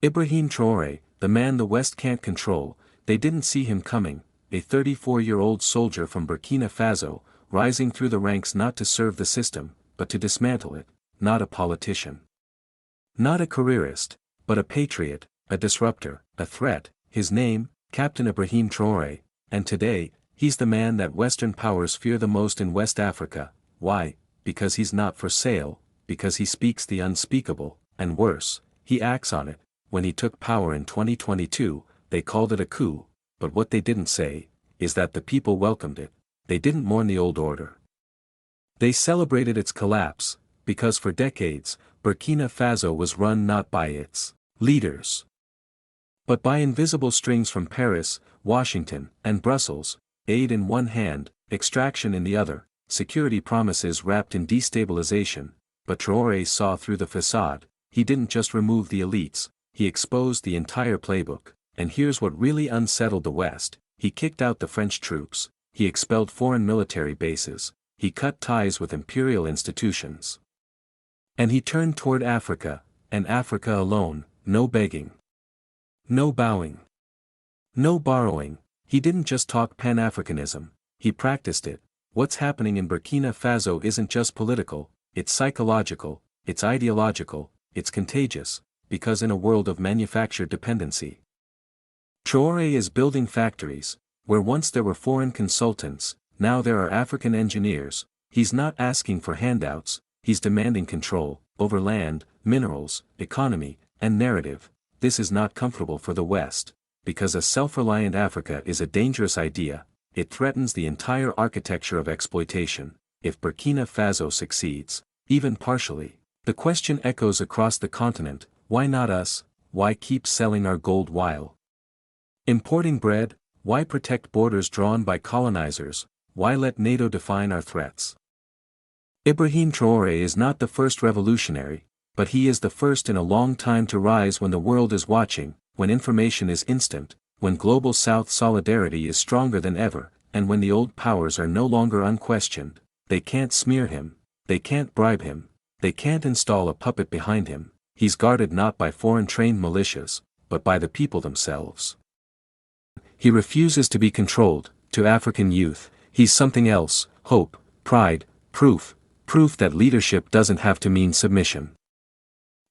Ibrahim Traoré, the man the West can't control, they didn't see him coming, a 34-year-old soldier from Burkina Faso, rising through the ranks not to serve the system, but to dismantle it, not a politician. Not a careerist, but a patriot, a disruptor, a threat, his name, Captain Ibrahim Traoré, and today, he's the man that Western powers fear the most in West Africa. Why? Because he's not for sale, because he speaks the unspeakable, and worse, he acts on it. When he took power in 2022, they called it a coup, but what they didn't say, is that the people welcomed it. They didn't mourn the old order. They celebrated its collapse, because for decades, Burkina Faso was run not by its leaders, but by invisible strings from Paris, Washington, and Brussels, aid in one hand, extraction in the other, security promises wrapped in destabilization. But Traoré saw through the facade. He didn't just remove the elites, he exposed the entire playbook. And here's what really unsettled the West: he kicked out the French troops, he expelled foreign military bases, he cut ties with imperial institutions. And he turned toward Africa, and Africa alone. No begging, no bowing, no borrowing. He didn't just talk Pan-Africanism, he practiced it. What's happening in Burkina Faso isn't just political, it's psychological, it's ideological, it's contagious, because in a world of manufactured dependency, Traoré is building factories. Where once there were foreign consultants, now there are African engineers. He's not asking for handouts, he's demanding control, over land, minerals, economy, and narrative. This is not comfortable for the West, because a self-reliant Africa is a dangerous idea. It threatens the entire architecture of exploitation. If Burkina Faso succeeds, even partially, the question echoes across the continent: why not us? Why keep selling our gold while importing bread? Why protect borders drawn by colonizers? Why let NATO define our threats? Ibrahim Traoré is not the first revolutionary, but he is the first in a long time to rise when the world is watching, when information is instant, when global South solidarity is stronger than ever, and when the old powers are no longer unquestioned. They can't smear him, they can't bribe him, they can't install a puppet behind him. He's guarded not by foreign-trained militias, but by the people themselves. He refuses to be controlled. To African youth, he's something else: hope, pride, proof that leadership doesn't have to mean submission.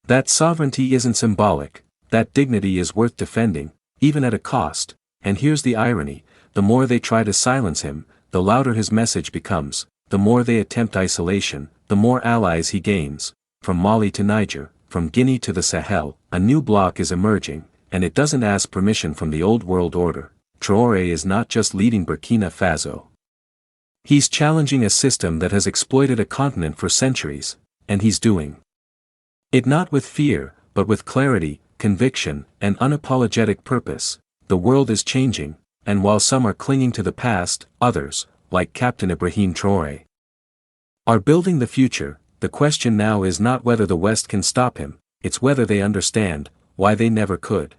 That sovereignty isn't symbolic, that dignity is worth defending, even at a cost. And here's the irony: the more they try to silence him, the louder his message becomes. The more they attempt isolation, the more allies he gains. From Mali to Niger, from Guinea to the Sahel, a new bloc is emerging, and it doesn't ask permission from the old world order. Traoré is not just leading Burkina Faso. He's challenging a system that has exploited a continent for centuries, and he's doing it not with fear, but with clarity, conviction, and unapologetic purpose. The world is changing, and while some are clinging to the past, others, like Captain Ibrahim Traoré, are building the future. The question now is not whether the West can stop him, it's whether they understand why they never could.